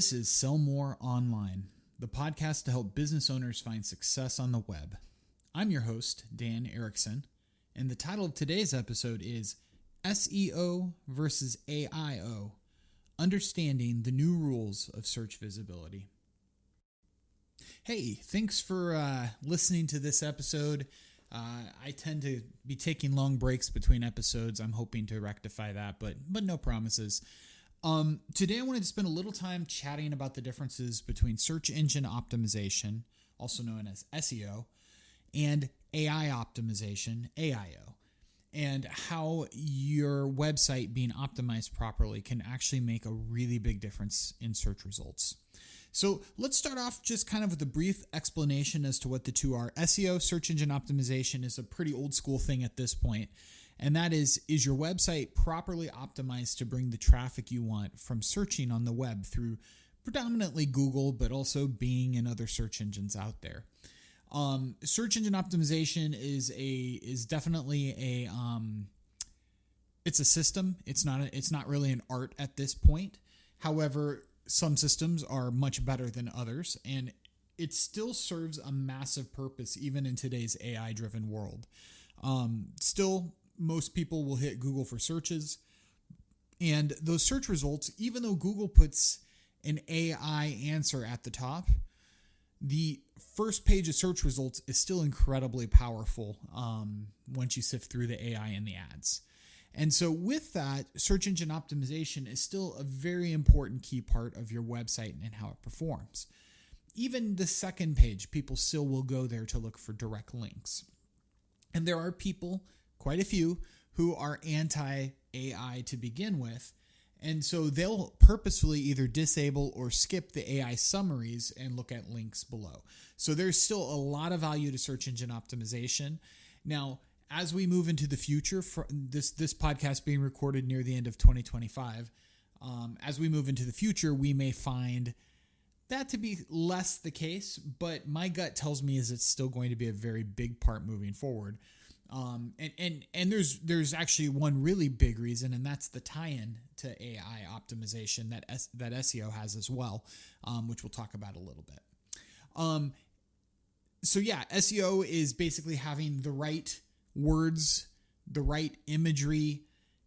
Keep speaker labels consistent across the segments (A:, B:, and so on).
A: This is Sell More Online, the podcast to help business owners find success on the web. I'm your host, Dan Erickson, and the title of today's episode is SEO versus AIO, Understanding the New Rules of Search Visibility. Hey, thanks for listening to this episode. I tend to be taking long breaks between episodes. I'm hoping to rectify that, but no promises. Today I wanted to spend a little time chatting about the differences between search engine optimization, also known as SEO, and AI optimization, AIO, and how your website being optimized properly can actually make a really big difference in search results. So let's start off just kind of with a brief explanation as to what the two are. SEO, search engine optimization, is a pretty old school thing at this point. And that is your website properly optimized to bring the traffic you want from searching on the web through predominantly Google, but also Bing and other search engines out there. Search engine optimization is definitely it's a system. It's not really an art at this point. However, some systems are much better than others, and it still serves a massive purpose even in today's AI-driven world. Still, most people will hit Google for searches, and those search results, even though Google puts an AI answer at the top, the first page of search results is still incredibly powerful once you sift through the AI and the ads. And so with that, search engine optimization is still a very important key part of your website and how it performs. Even the second page, people still will go there to look for direct links. And there are people, quite a few, who are anti-AI to begin with. And so they'll purposefully either disable or skip the AI summaries and look at links below. So there's still a lot of value to search engine optimization. Now, as we move into the future, for this podcast being recorded near the end of 2025, as we move into the future, we may find that to be less the case, but my gut tells me is it's still going to be a very big part moving forward. And there's actually one really big reason, and that's the tie-in to AI optimization that SEO has as well, which we'll talk about a little bit. So yeah, SEO is basically having the right words, the right imagery,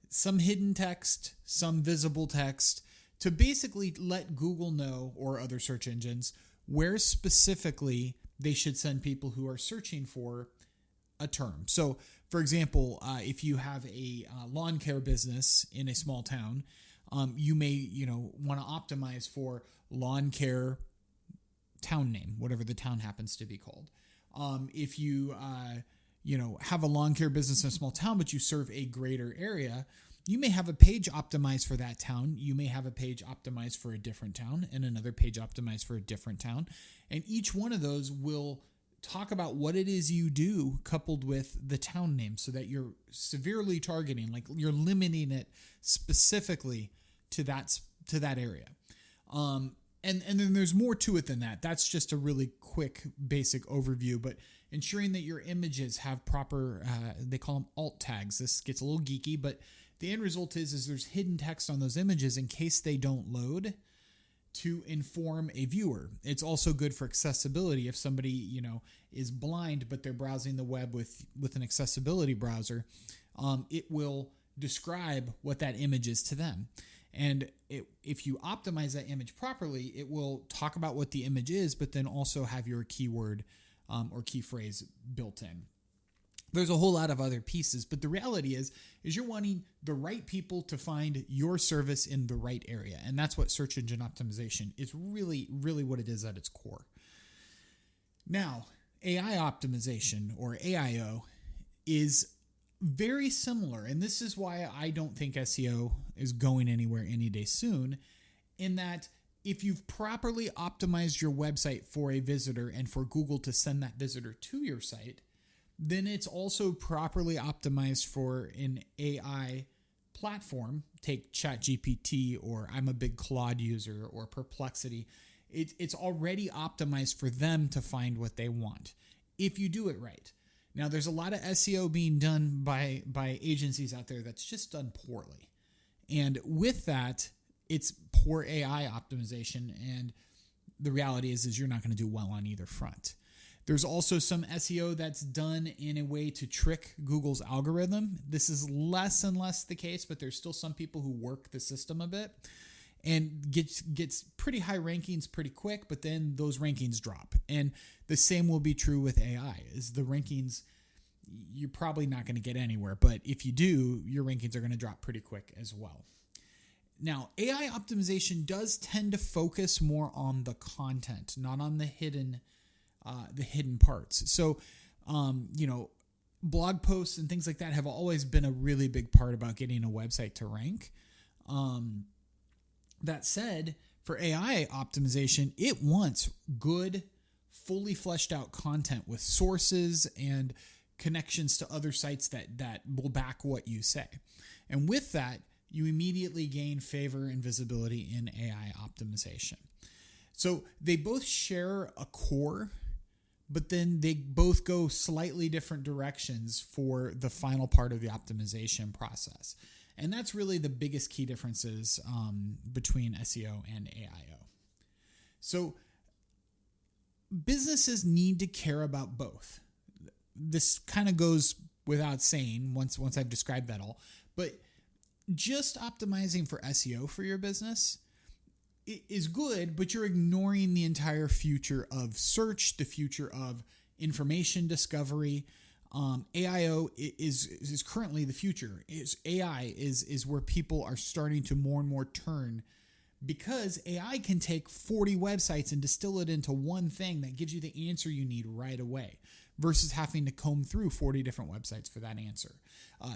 A: some hidden text, some visible text to basically let Google know, or other search engines, where specifically they should send people who are searching for a term. So, for example, if you have a lawn care business in a small town, you may want to optimize for lawn care town name, whatever the town happens to be called. If you have a lawn care business in a small town, but you serve a greater area, you may have a page optimized for that town. You may have a page optimized for a different town and another page optimized for a different town. And each one of those will talk about what it is you do coupled with the town name so that you're severely targeting, like you're limiting it specifically to that area. And then there's more to it than that. That's just a really quick basic overview, but ensuring that your images have proper, they call them alt tags. This gets a little geeky, but the end result is there's hidden text on those images in case they don't load to inform a viewer. It's also good for accessibility. If somebody, is blind, but they're browsing the web with an accessibility browser, it will describe what that image is to them. And if you optimize that image properly, it will talk about what the image is, but then also have your keyword or key phrase built in. There's a whole lot of other pieces, but the reality is you're wanting the right people to find your service in the right area. And that's what search engine optimization is really, really what it is at its core. Now, AI optimization, or AIO, is very similar. And this is why I don't think SEO is going anywhere any day soon, in that if you've properly optimized your website for a visitor and for Google to send that visitor to your site, then it's also properly optimized for an AI platform. Take ChatGPT, or I'm a big Claude user, or Perplexity. It's already optimized for them to find what they want, if you do it right. Now, there's a lot of SEO being done by agencies out there that's just done poorly. And with that, it's poor AI optimization. And the reality is you're not going to do well on either front. There's also some SEO that's done in a way to trick Google's algorithm. This is less and less the case, but there's still some people who work the system a bit and gets pretty high rankings pretty quick, but then those rankings drop. And the same will be true with AI, is the rankings, you're probably not going to get anywhere, but if you do, your rankings are going to drop pretty quick as well. Now, AI optimization does tend to focus more on the content, not on the hidden parts. So, blog posts and things like that have always been a really big part about getting a website to rank. That said, for AI optimization, it wants good, fully fleshed out content with sources and connections to other sites that will back what you say. And with that, you immediately gain favor and visibility in AI optimization. So they both share a core, but then they both go slightly different directions for the final part of the optimization process. And that's really the biggest key differences between SEO and AIO. So businesses need to care about both. This kind of goes without saying once I've described that all, but just optimizing for SEO for your business is good, but you're ignoring the entire future of search, the future of information discovery. AIO is currently the future. AI is where people are starting to more and more turn, because AI can take 40 websites and distill it into one thing that gives you the answer you need right away, versus having to comb through 40 different websites for that answer.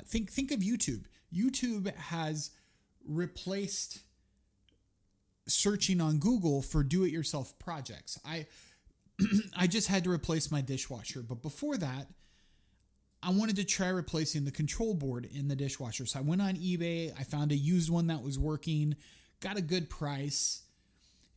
A: Think of YouTube. YouTube has replaced searching on Google for do-it-yourself projects. I just had to replace my dishwasher, but before that, I wanted to try replacing the control board in the dishwasher. So I went on eBay, I found a used one that was working, got a good price,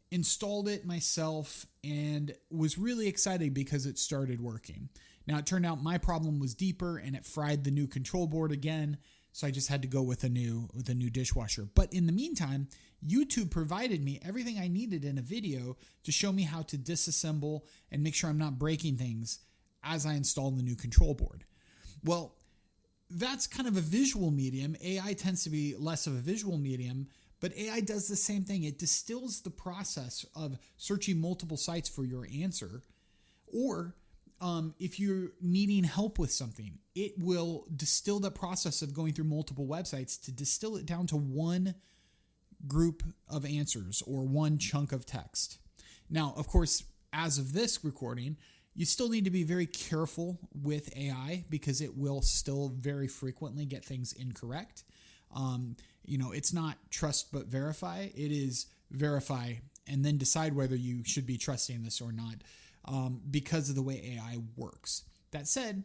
A: installed it myself, and was really excited because it started working. Now, it turned out my problem was deeper and it fried the new control board again, so I just had to go with a new dishwasher. But in the meantime, YouTube provided me everything I needed in a video to show me how to disassemble and make sure I'm not breaking things as I installed the new control board. Well, that's kind of a visual medium. AI tends to be less of a visual medium, but AI does the same thing. It distills the process of searching multiple sites for your answer. Or if you're needing help with something, it will distill the process of going through multiple websites to distill it down to one group of answers or one chunk of text. Now, of course, as of this recording, you still need to be very careful with AI because it will still very frequently get things incorrect. It's not trust but verify. It is verify and then decide whether you should be trusting this or not because of the way AI works. That said,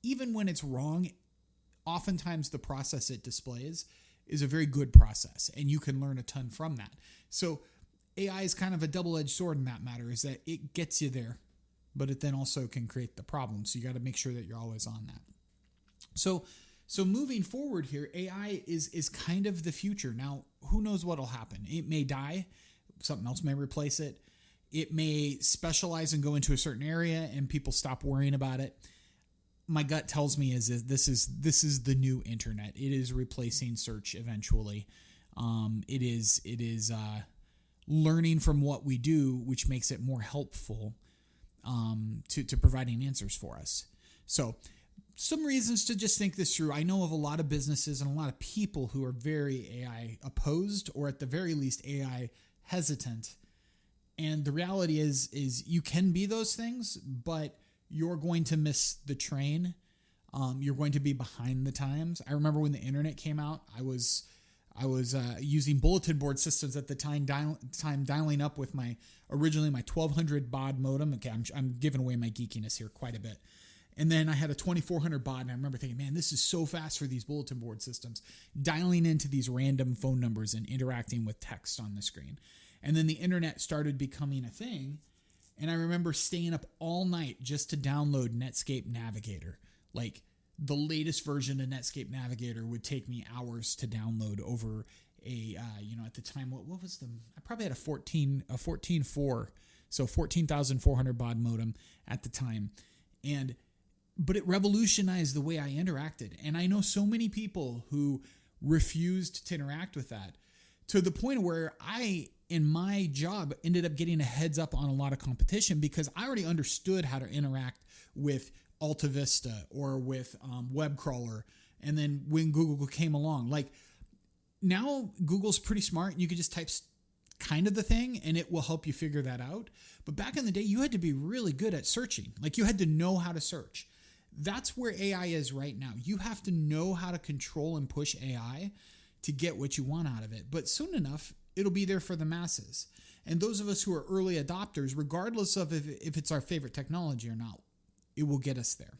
A: even when it's wrong, oftentimes the process it displays is a very good process, and you can learn a ton from that. So AI is kind of a double-edged sword in that matter, is that it gets you there, but it then also can create the problem. So you got to make sure that you're always on that. So moving forward here, AI is kind of the future. Now, who knows what will happen? It may die. Something else may replace it. It may specialize and go into a certain area and people stop worrying about it. My gut tells me is this is the new internet. It is replacing search eventually. It is learning from what we do, which makes it more helpful to providing answers for us. So some reasons to just think this through. I know of a lot of businesses and a lot of people who are very AI opposed, or at the very least AI hesitant. And the reality is you can be those things, but you're going to miss the train. You're going to be behind the times. I remember when the internet came out, I was using bulletin board systems at the time dialing up with originally my 1200 baud modem. Okay, I'm giving away my geekiness here quite a bit. And then I had a 2400 baud, and I remember thinking, man, this is so fast for these bulletin board systems, dialing into these random phone numbers and interacting with text on the screen. And then the internet started becoming a thing, and I remember staying up all night just to download Netscape Navigator. Like, the latest version of Netscape Navigator would take me hours to download over at the time, what was I probably had a 14.4, so 14,400 baud modem at the time. But it revolutionized the way I interacted. And I know so many people who refused to interact with that, to the point where I, in my job, ended up getting a heads up on a lot of competition because I already understood how to interact with Alta Vista or with web crawler. And then when Google came along, like now Google's pretty smart. You could just type kind of the thing and it will help you figure that out. But back in the day, you had to be really good at searching. Like you had to know how to search. That's where AI is right now. You have to know how to control and push AI to get what you want out of it. But soon enough, it'll be there for the masses. And those of us who are early adopters, regardless of if it's our favorite technology or not, it will get us there.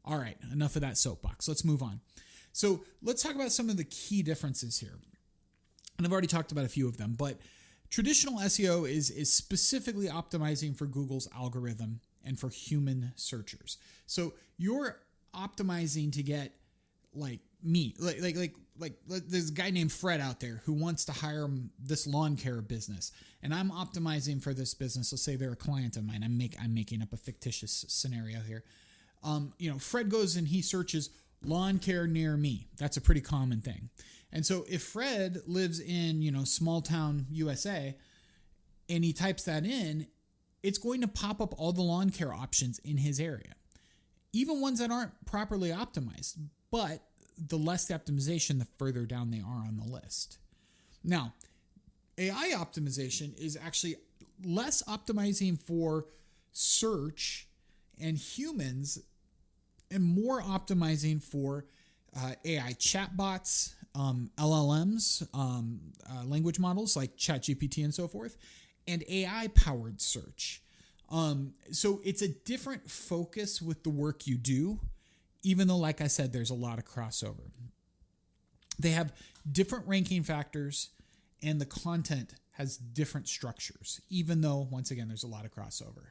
A: All right, enough of that soapbox. Let's move on. So let's talk about some of the key differences here. And I've already talked about a few of them, but traditional SEO is specifically optimizing for Google's algorithm and for human searchers. So you're optimizing to get like me, like there's a guy named Fred out there who wants to hire this lawn care business, and I'm optimizing for this business. Let's say they're a client of mine. I'm making up a fictitious scenario here. Fred goes and he searches lawn care near me. That's a pretty common thing. And so if Fred lives in, small town USA and he types that in, it's going to pop up all the lawn care options in his area, even ones that aren't properly optimized. But the less the optimization, the further down they are on the list. Now, AI optimization is actually less optimizing for search and humans and more optimizing for AI chatbots, LLMs, language models like ChatGPT and so forth, and AI-powered search. So it's a different focus with the work you do, even though, like I said, there's a lot of crossover. They have different ranking factors, and the content has different structures, even though, once again, there's a lot of crossover.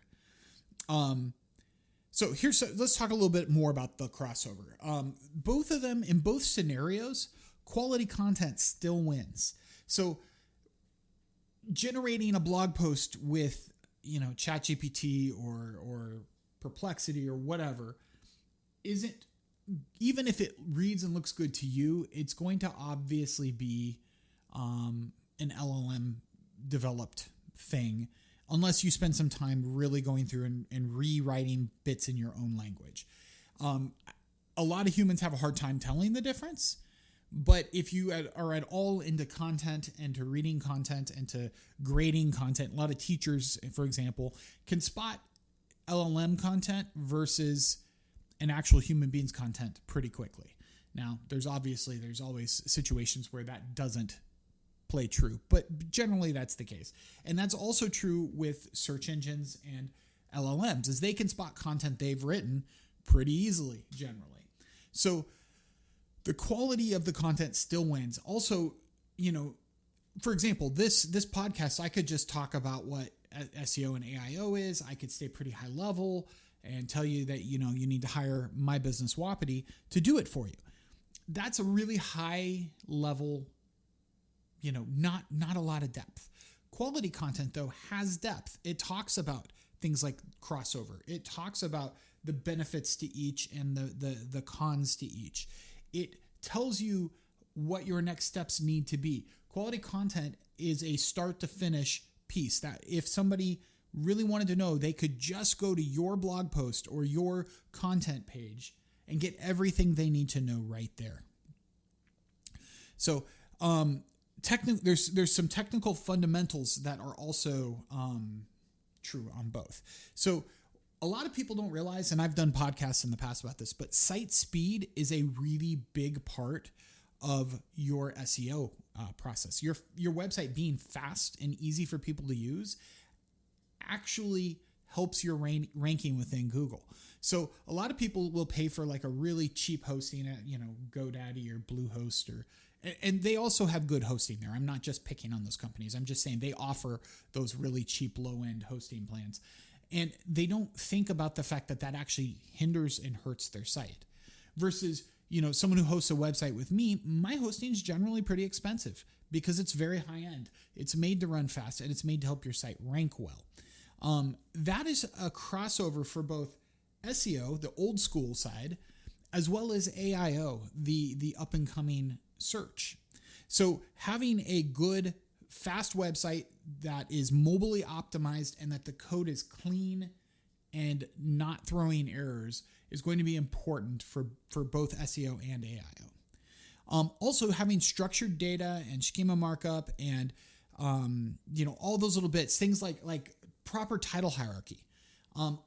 A: So let's talk a little bit more about the crossover. Both of them, in both scenarios, quality content still wins. So generating a blog post with, ChatGPT or Perplexity or whatever isn't, even if it reads and looks good to you, it's going to obviously be an LLM developed thing, unless you spend some time really going through and rewriting bits in your own language. A lot of humans have a hard time telling the difference, but if you are at all into content and to reading content and to grading content, a lot of teachers, for example, can spot LLM content versus an actual human being's content pretty quickly. Now, there's always situations where that doesn't play true, but generally that's the case. And that's also true with search engines and LLMs, as they can spot content they've written pretty easily generally. So the quality of the content still wins. Also, for example, this podcast, I could just talk about what SEO and AIO is. I could stay pretty high level and tell you that, you need to hire my business Wapiti to do it for you. That's a really high level, not a lot of depth. Quality content, though, has depth. It talks about things like crossover. It talks about the benefits to each and the cons to each. It tells you what your next steps need to be. Quality content is a start to finish piece that if somebody really wanted to know, they could just go to your blog post or your content page and get everything they need to know right there. So, there's some technical fundamentals that are also true on both. So a lot of people don't realize, and I've done podcasts in the past about this, but site speed is a really big part of your SEO process. Your website being fast and easy for people to use actually helps your ranking within Google. So a lot of people will pay for like a really cheap hosting at, GoDaddy or Bluehost and they also have good hosting there. I'm not just picking on those companies. I'm just saying they offer those really cheap low-end hosting plans. And they don't think about the fact that actually hinders and hurts their site. Versus someone who hosts a website with me, my hosting is generally pretty expensive because it's very high end. It's made to run fast and it's made to help your site rank well. That is a crossover for both SEO, the old school side, as well as AIO, the up and coming search. So having a good, fast website that is mobilely optimized and that the code is clean and not throwing errors is going to be important for both SEO and AIO. Also, having structured data and schema markup and all those little bits, things like proper title hierarchy.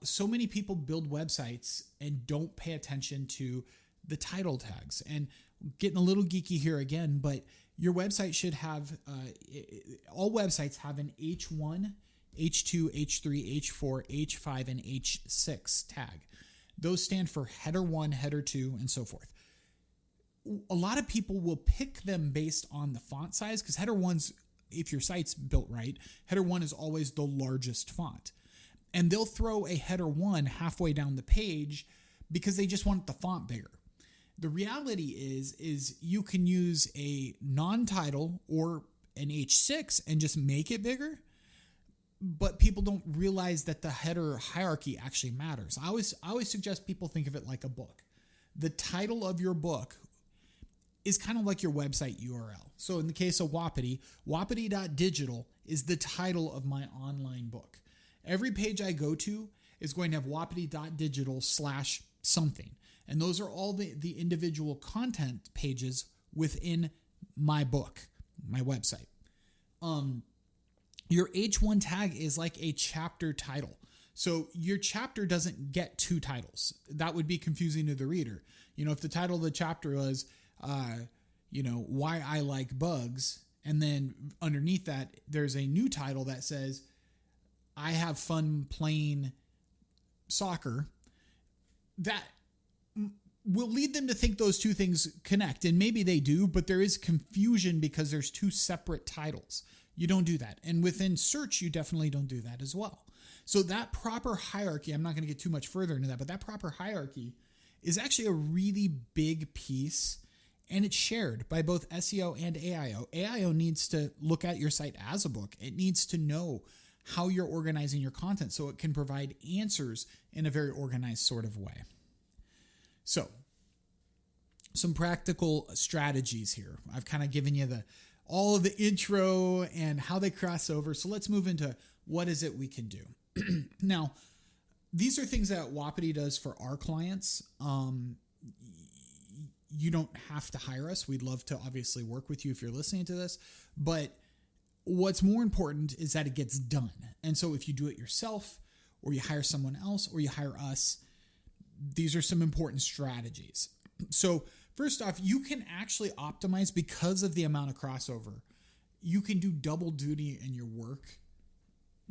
A: So many people build websites and don't pay attention to the title tags. And getting a little geeky here again, but your website should have, all websites have an H1, H2, H3, H4, H5, and H6 tag. Those stand for header 1, header 2, and so forth. A lot of people will pick them based on the font size because header 1's, if your site's built right, header 1 is always the largest font. And they'll throw a header 1 halfway down the page because they just want the font bigger. The reality is you can use a non-title or an H6 and just make it bigger, but people don't realize that the header hierarchy actually matters. I always suggest people think of it like a book. The title of your book is kind of like your website URL. So in the case of Wapiti, wapiti.digital is the title of my online book. Every page I go to is going to have wapiti.digital/something. And those are all the individual content pages within my book, my website. Your H1 tag is like a chapter title. So your chapter doesn't get 2 titles. That would be confusing to the reader. If the title of the chapter was, why I like bugs, and then underneath that, there's a new title that says, I have fun playing soccer, that will lead them to think those two things connect. And maybe they do, but there is confusion because there's 2 separate titles. You don't do that. And within search, you definitely don't do that as well. So that proper hierarchy, I'm not going to get too much further into that, but that proper hierarchy is actually a really big piece, and it's shared by both SEO and AIO. AIO needs to look at your site as a book. It needs to know how you're organizing your content so it can provide answers in a very organized sort of way. So, some practical strategies here. I've kind of given you all of the intro and how they cross over. So let's move into what is it we can do. Now, these are things that Wapiti does for our clients. You don't have to hire us. We'd love to obviously work with you if you're listening to this. But what's more important is that it gets done. And so if you do it yourself, or you hire someone else, or you hire us, these are some important strategies. So first off, you can actually optimize because of the amount of crossover. You can do double duty in your work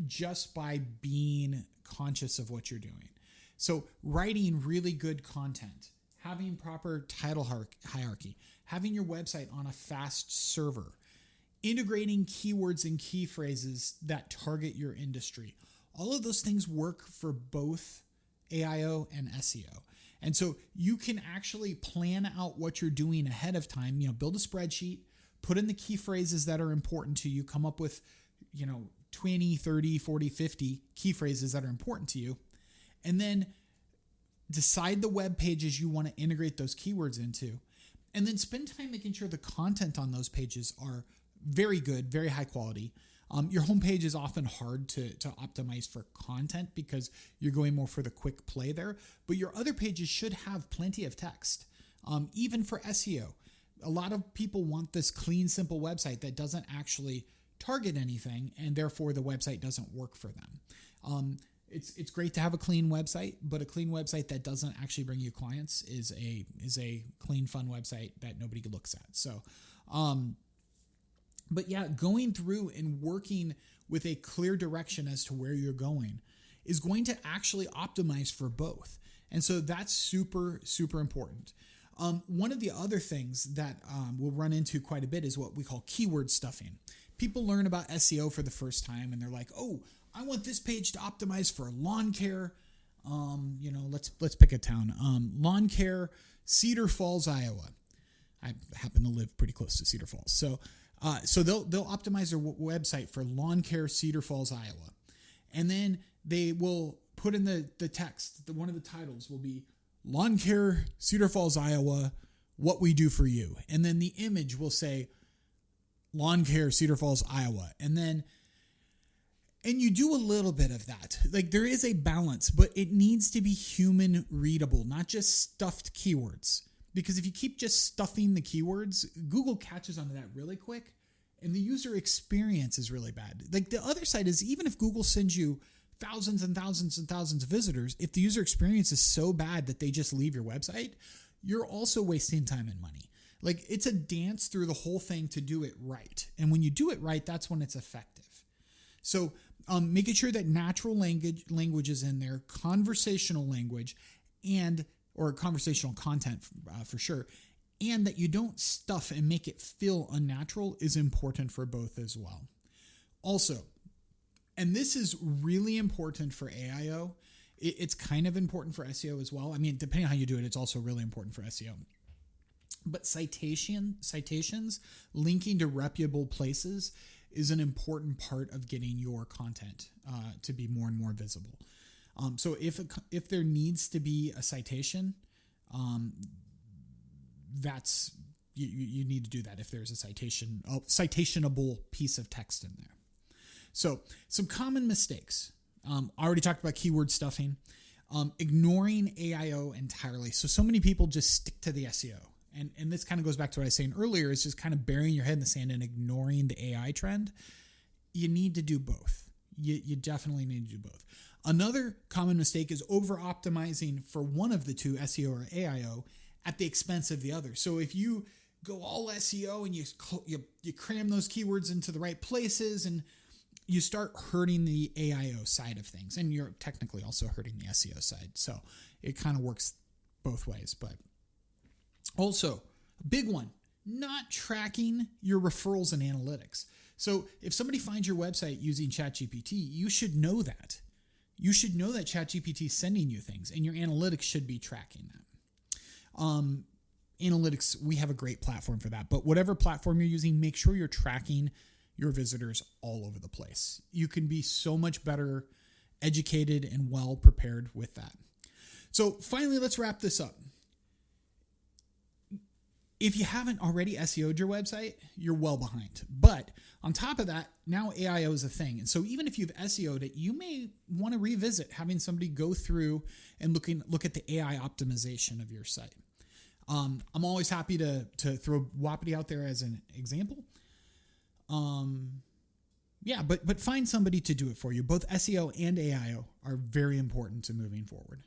A: just by being conscious of what you're doing. So writing really good content, having proper title hierarchy, having your website on a fast server, integrating keywords and key phrases that target your industry. All of those things work for both AIO and SEO. And so you can actually plan out what you're doing ahead of time, build a spreadsheet, put in the key phrases that are important to you, come up with, 20, 30, 40, 50 key phrases that are important to you, and then decide the web pages you want to integrate those keywords into, and then spend time making sure the content on those pages are very good, very high quality. Your homepage is often hard to optimize for content because you're going more for the quick play there, but your other pages should have plenty of text, even for SEO. A lot of people want this clean, simple website that doesn't actually target anything, and therefore the website doesn't work for them. It's great to have a clean website, but a clean website that doesn't actually bring you clients is a clean, fun website that nobody looks at. So, but yeah, going through and working with a clear direction as to where you're going is going to actually optimize for both. And so that's super, super important. One of the other things that we'll run into quite a bit is what we call keyword stuffing. People learn about SEO for the first time and they're like, oh, I want this page to optimize for lawn care. Let's pick a town. Lawn care, Cedar Falls, Iowa. I happen to live pretty close to Cedar Falls. So they'll optimize their website for lawn care, Cedar Falls, Iowa. And then they will put in the text. One of the titles will be Lawn Care, Cedar Falls, Iowa, what we do for you. And then the image will say Lawn Care, Cedar Falls, Iowa. And you do a little bit of that. Like, there is a balance, but it needs to be human readable, not just stuffed keywords. Because if you keep just stuffing the keywords, Google catches onto that really quick, and the user experience is really bad. Like, the other side is, even if Google sends you thousands and thousands and thousands of visitors, if the user experience is so bad that they just leave your website, you're also wasting time and money. Like, it's a dance through the whole thing to do it right. And when you do it right, that's when it's effective. So making sure that natural language is in there, conversational language, or conversational content for sure, and that you don't stuff and make it feel unnatural is important for both as well. Also, and this is really important for AIO, it's kind of important for SEO as well. I mean, depending on how you do it, it's also really important for SEO. But citations, linking to reputable places, is an important part of getting your content to be more and more visible. So if there needs to be a citation, that's you need to do that if there's a citationable piece of text in there. So some common mistakes. I already talked about keyword stuffing, ignoring AIO entirely. So many people just stick to the SEO. And this kind of goes back to what I was saying earlier, is just kind of burying your head in the sand and ignoring the AI trend. You need to do both. You definitely need to do both. Another common mistake is over-optimizing for one of the two, SEO or AIO, at the expense of the other. So if you go all SEO and you cram those keywords into the right places, and you start hurting the AIO side of things, and you're technically also hurting the SEO side. So it kind of works both ways. But also, a big one, not tracking your referrals and analytics. So if somebody finds your website using ChatGPT, you should know that. You should know that ChatGPT is sending you things, and your analytics should be tracking that. Analytics, we have a great platform for that. But whatever platform you're using, make sure you're tracking your visitors all over the place. You can be so much better educated and well prepared with that. So finally, let's wrap this up. If you haven't already SEO'd your website, you're well behind. But on top of that, now AIO is a thing. And so even if you've SEO'd it, you may want to revisit having somebody go through and look at the AI optimization of your site. I'm always happy to throw Wapiti out there as an example. But find somebody to do it for you. Both SEO and AIO are very important to moving forward.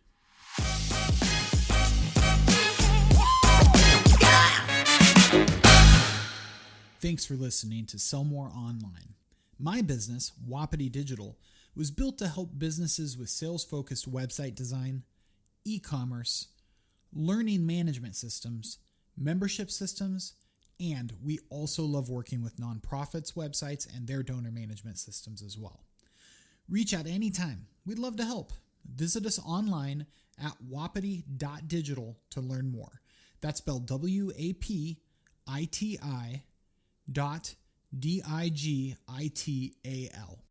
A: Thanks for listening to Sell More Online. My business, Wapiti Digital, was built to help businesses with sales-focused website design, e-commerce, learning management systems, membership systems, and we also love working with nonprofits' websites and their donor management systems as well. Reach out anytime. We'd love to help. Visit us online at wapiti.digital to learn more. That's spelled WAPITI.DIGITAL.